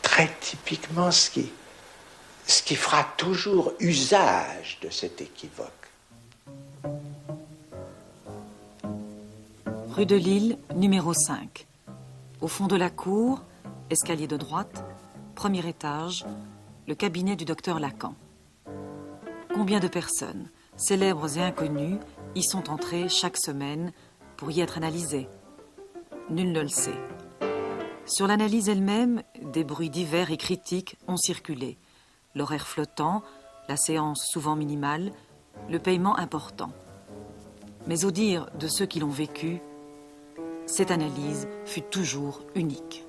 très typiquement ce qui fera toujours usage de cet équivoque. Rue de Lille, numéro 5. Au fond de la cour, escalier de droite, premier étage, le cabinet du docteur Lacan. Combien de personnes, célèbres et inconnues, y sont entrées chaque semaine pour y être analysées? Nul ne le sait. Sur l'analyse elle-même, des bruits divers et critiques ont circulé. L'horaire flottant, la séance souvent minimale, le paiement important. Mais au dire de ceux qui l'ont vécu, cette analyse fut toujours unique.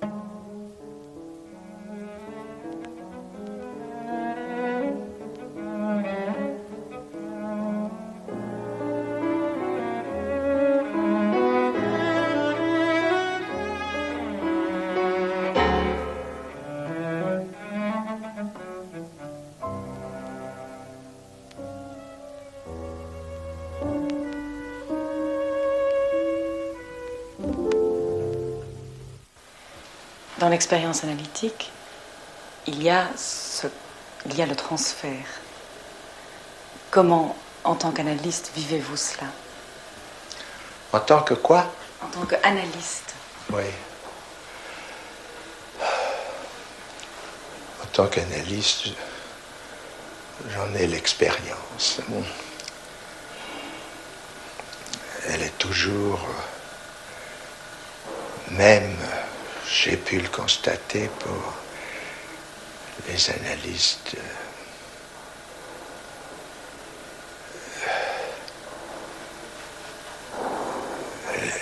Dans l'expérience analytique, il y a le transfert. Comment, en tant qu'analyste, vivez-vous cela? En tant que quoi? En tant qu'analyste. Oui. En tant qu'analyste, j'en ai l'expérience. Elle est toujours, même, j'ai pu le constater pour les analystes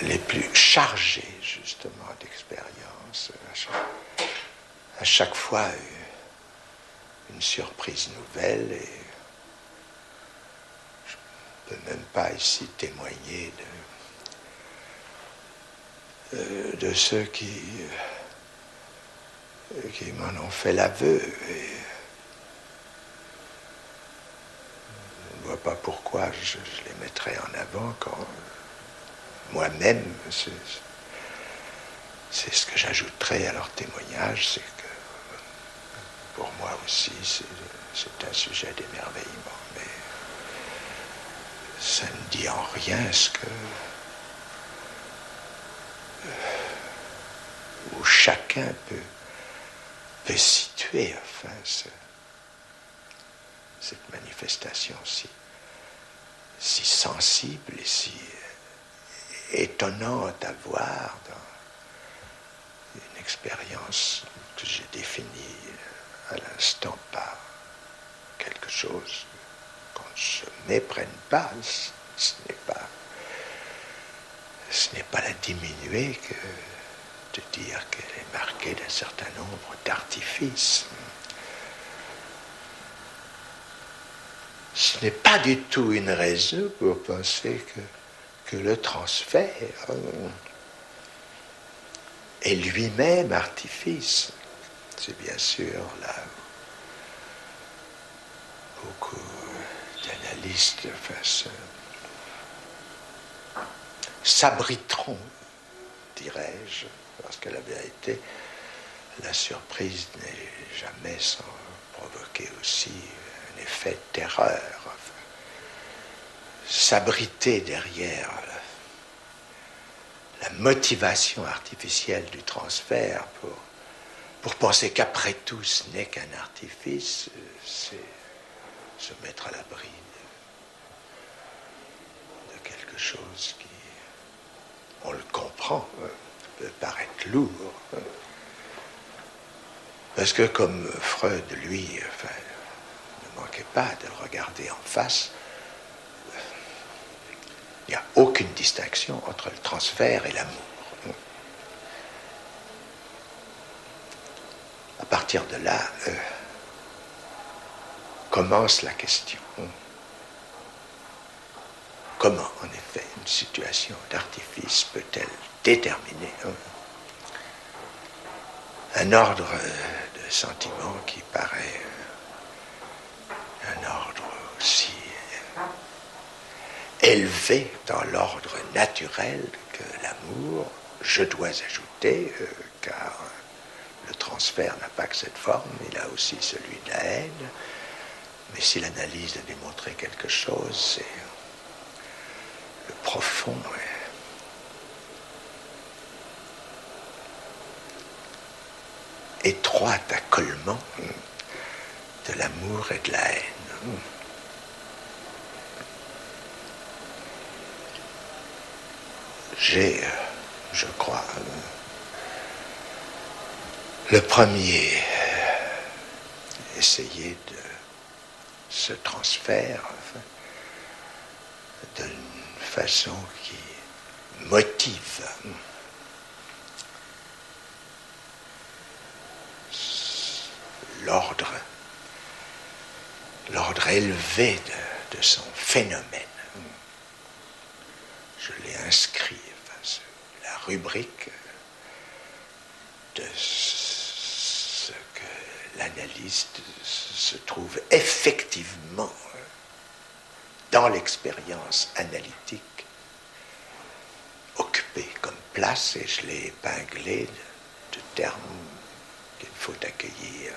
les plus chargés justement d'expérience. À chaque fois une surprise nouvelle, et je ne peux même pas ici témoigner de ceux qui m'en ont fait l'aveu. Et je ne vois pas pourquoi je les mettrais en avant quand moi-même, c'est ce que j'ajouterais à leur témoignage, c'est que pour moi aussi c'est un sujet d'émerveillement, mais ça ne dit en rien ce que où chacun peut situer enfin cette manifestation si sensible et si étonnante à voir dans une expérience que j'ai définie à l'instant par quelque chose qu'on ne se méprenne pas. Ce n'est pas la diminuer que de dire qu'elle est marquée d'un certain nombre d'artifices. Ce n'est pas du tout une raison pour penser que le transfert est lui-même artifice. C'est bien sûr là beaucoup d'analystes s'abriteront, dirais-je, parce que la vérité, la surprise n'est jamais sans provoquer aussi un effet de terreur. S'abriter derrière la motivation artificielle du transfert pour penser qu'après tout ce n'est qu'un artifice, c'est se mettre à l'abri de quelque chose qui, on le comprend, grand, peut paraître lourd. Parce que comme Freud, lui, ne manquait pas de le regarder en face, il n'y a aucune distinction entre le transfert et l'amour. À partir de là, commence la question. Comment, en effet, une situation d'artifice peut-elle déterminer un ordre de sentiments qui paraît un ordre aussi élevé dans l'ordre naturel que l'amour, je dois ajouter, car le transfert n'a pas que cette forme, il a aussi celui de la haine. Mais si l'analyse a démontré quelque chose, c'est le profond étroit accolement de l'amour et de la haine. J'ai, je crois, le premier essayé de ce transfert d'une façon qui motive l'ordre élevé de son phénomène. Je l'ai inscrit sur la rubrique de ce que l'analyste se trouve effectivement dans l'expérience analytique occupé comme place, et je l'ai épinglé de termes qu'il faut accueillir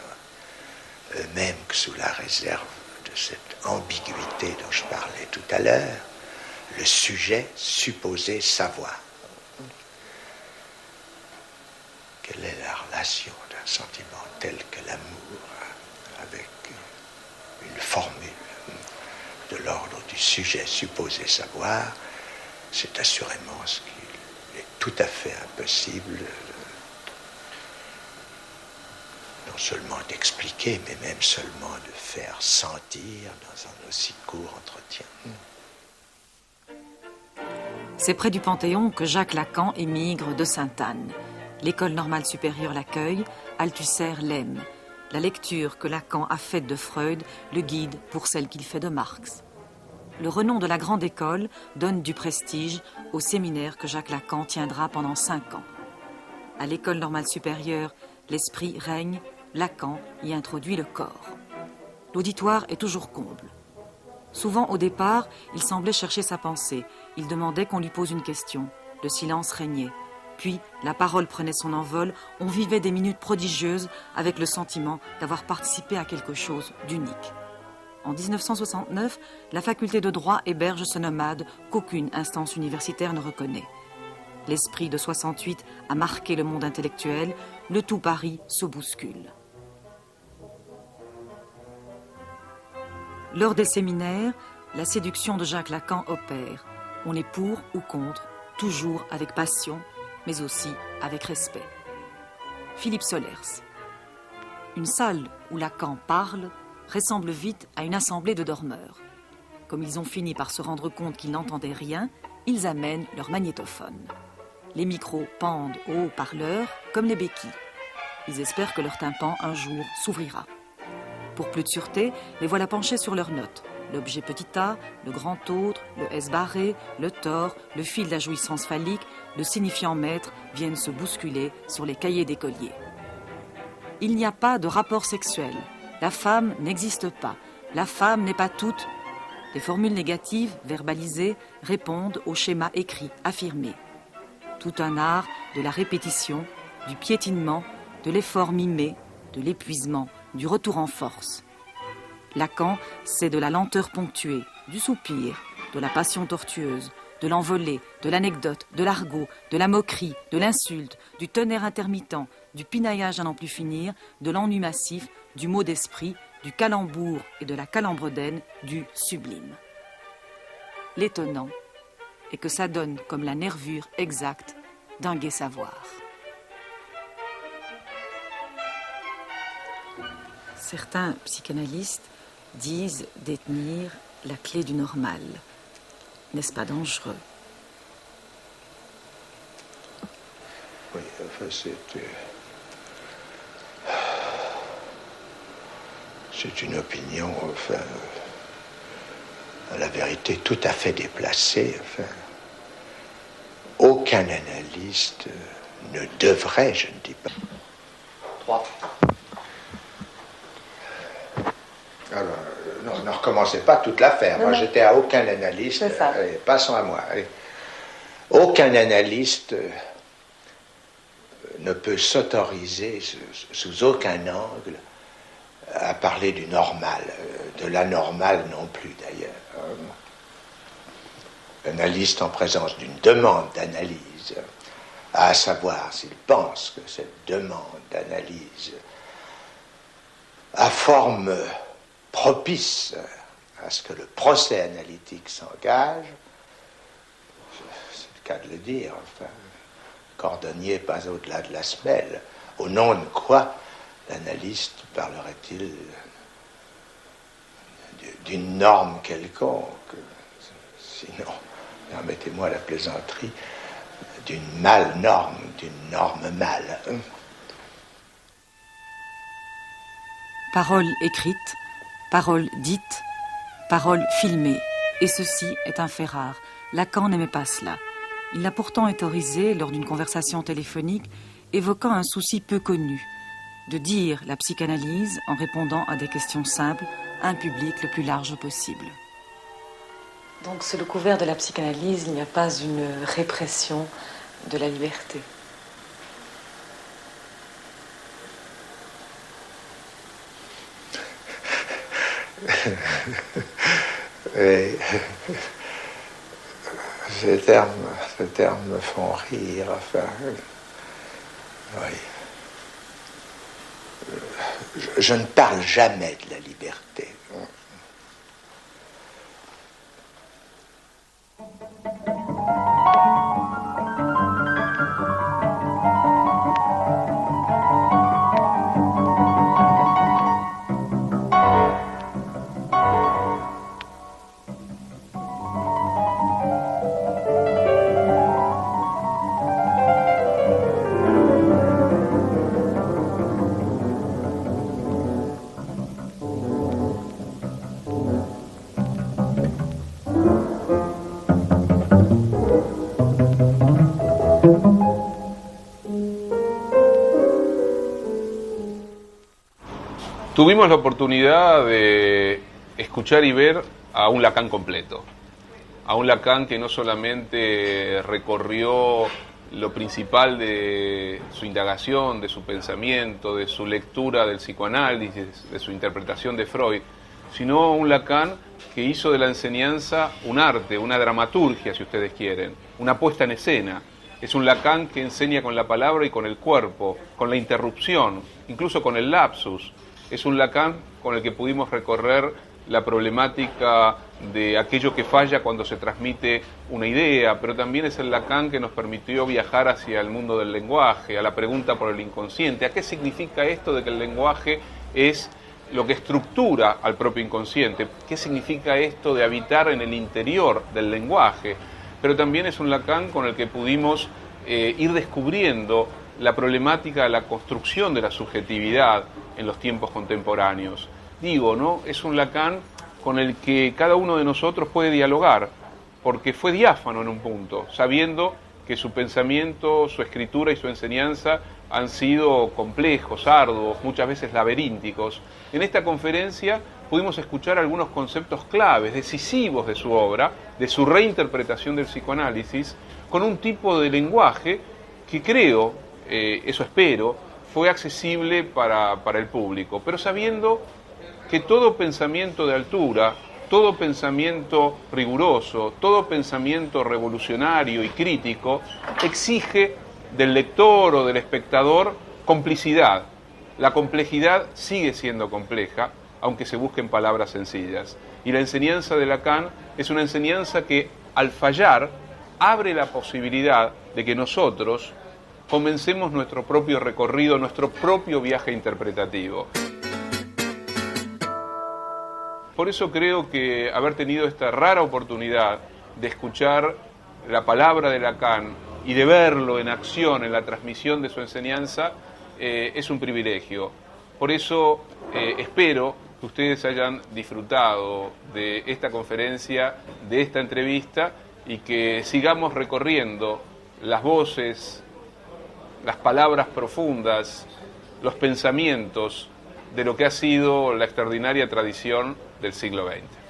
eux-mêmes que sous la réserve de cette ambiguïté dont je parlais tout à l'heure, le sujet supposé savoir. Quelle est la relation d'un sentiment tel que l'amour avec une formule de l'ordre du sujet supposé savoir? C'est assurément ce qu'il est tout à fait impossible non seulement d'expliquer, mais même seulement de faire sentir dans un aussi court entretien. C'est près du Panthéon que Jacques Lacan émigre de Sainte-Anne. L'École normale supérieure l'accueille, Althusser l'aime. La lecture que Lacan a faite de Freud le guide pour celle qu'il fait de Marx. Le renom de la grande école donne du prestige au séminaire que Jacques Lacan tiendra pendant 5 ans. À l'École normale supérieure, l'esprit règne, Lacan y introduit le corps. L'auditoire est toujours comble. Souvent, au départ, il semblait chercher sa pensée. Il demandait qu'on lui pose une question. Le silence régnait. Puis, la parole prenait son envol. On vivait des minutes prodigieuses avec le sentiment d'avoir participé à quelque chose d'unique. En 1969, la faculté de droit héberge ce nomade qu'aucune instance universitaire ne reconnaît. L'esprit de 68 a marqué le monde intellectuel. Le tout Paris se bouscule. Lors des séminaires, la séduction de Jacques Lacan opère. On est pour ou contre, toujours avec passion, mais aussi avec respect. Philippe Solers. Une salle où Lacan parle ressemble vite à une assemblée de dormeurs. Comme ils ont fini par se rendre compte qu'ils n'entendaient rien, ils amènent leur magnétophone. Les micros pendent aux haut-parleurs comme les béquilles. Ils espèrent que leur tympan un jour s'ouvrira. Pour plus de sûreté, les voilà penchés sur leurs notes. L'objet petit a, le grand autre, le S barré, le tort, le fil de la jouissance phallique, le signifiant maître viennent se bousculer sur les cahiers d'écoliers. Il n'y a pas de rapport sexuel. La femme n'existe pas. La femme n'est pas toute. Les formules négatives, verbalisées, répondent au schéma écrit, affirmé. Tout un art de la répétition, du piétinement, de l'effort mimé, de l'épuisement, du retour en force. Lacan, c'est de la lenteur ponctuée, du soupir, de la passion tortueuse, de l'envolée, de l'anecdote, de l'argot, de la moquerie, de l'insulte, du tonnerre intermittent, du pinaillage à n'en plus finir, de l'ennui massif, du mot d'esprit, du calembour et de la calembredaine, du sublime. L'étonnant est que ça donne comme la nervure exacte d'un gai savoir. Certains psychanalystes disent détenir la clé du normal. N'est-ce pas dangereux? Oui, enfin, c'est une opinion, enfin, à la vérité, tout à fait déplacée. Enfin, aucun analyste ne devrait, je ne dis pas. 3. Alors, non, ne recommencez pas toute l'affaire. Moi, j'étais à aucun analyste. Allez, passons à moi. Allez. Aucun analyste ne peut s'autoriser, sous aucun angle, à parler du normal, de l'anormal non plus d'ailleurs. L'analyste en présence d'une demande d'analyse, à savoir s'il pense que cette demande d'analyse a forme propice à ce que le procès analytique s'engage, c'est le cas de le dire, enfin, cordonnier pas au-delà de la semelle, au nom de quoi l'analyste parlerait-il d'une norme quelconque, sinon, permettez-moi la plaisanterie, d'une mal-norme, d'une norme mal. Parole écrite, parole dite, parole filmée. Et ceci est un fait rare. Lacan n'aimait pas cela. Il l'a pourtant autorisé lors d'une conversation téléphonique, évoquant un souci peu connu, de dire la psychanalyse en répondant à des questions simples à un public le plus large possible. Donc sous le couvert de la psychanalyse, il n'y a pas une répression de la liberté. Et ces termes me font rire, enfin, oui. Je ne parle jamais de la liberté. Tuvimos la oportunidad de escuchar y ver a un Lacan completo, a un Lacan que no solamente recorrió lo principal de su indagación, de su pensamiento, de su lectura del psicoanálisis, de su interpretación de Freud, sino un Lacan que hizo de la enseñanza un arte, una dramaturgia, si ustedes quieren, una puesta en escena. Es un Lacan que enseña con la palabra y con el cuerpo, con la interrupción, incluso con el lapsus. Es un Lacan con el que pudimos recorrer la problemática de aquello que falla cuando se transmite una idea, pero también es el Lacan que nos permitió viajar hacia el mundo del lenguaje, a la pregunta por el inconsciente. ¿A qué significa esto de que el lenguaje es lo que estructura al propio inconsciente? ¿Qué significa esto de habitar en el interior del lenguaje? Pero también es un Lacan con el que pudimos ir descubriendo la problemática de la construcción de la subjetividad en los tiempos contemporáneos. Digo, ¿no? Es un Lacan con el que cada uno de nosotros puede dialogar, porque fue diáfano en un punto, sabiendo que su pensamiento, su escritura y su enseñanza han sido complejos, arduos, muchas veces laberínticos. En esta conferencia pudimos escuchar algunos conceptos claves, decisivos de su obra, de su reinterpretación del psicoanálisis, con un tipo de lenguaje que creo, eso espero, fue accesible para el público, pero sabiendo que todo pensamiento de altura, todo pensamiento riguroso, todo pensamiento revolucionario y crítico exige del lector o del espectador complicidad. La complejidad sigue siendo compleja, aunque se busquen palabras sencillas. Y la enseñanza de Lacan es una enseñanza que, al fallar, abre la posibilidad de que nosotros comencemos nuestro propio recorrido, nuestro propio viaje interpretativo. Por eso creo que haber tenido esta rara oportunidad de escuchar la palabra de Lacan y de verlo en acción en la transmisión de su enseñanza es un privilegio. Por eso espero que ustedes hayan disfrutado de esta conferencia, de esta entrevista, y que sigamos recorriendo las voces, las palabras profundas, los pensamientos de lo que ha sido la extraordinaria tradición del siglo XX.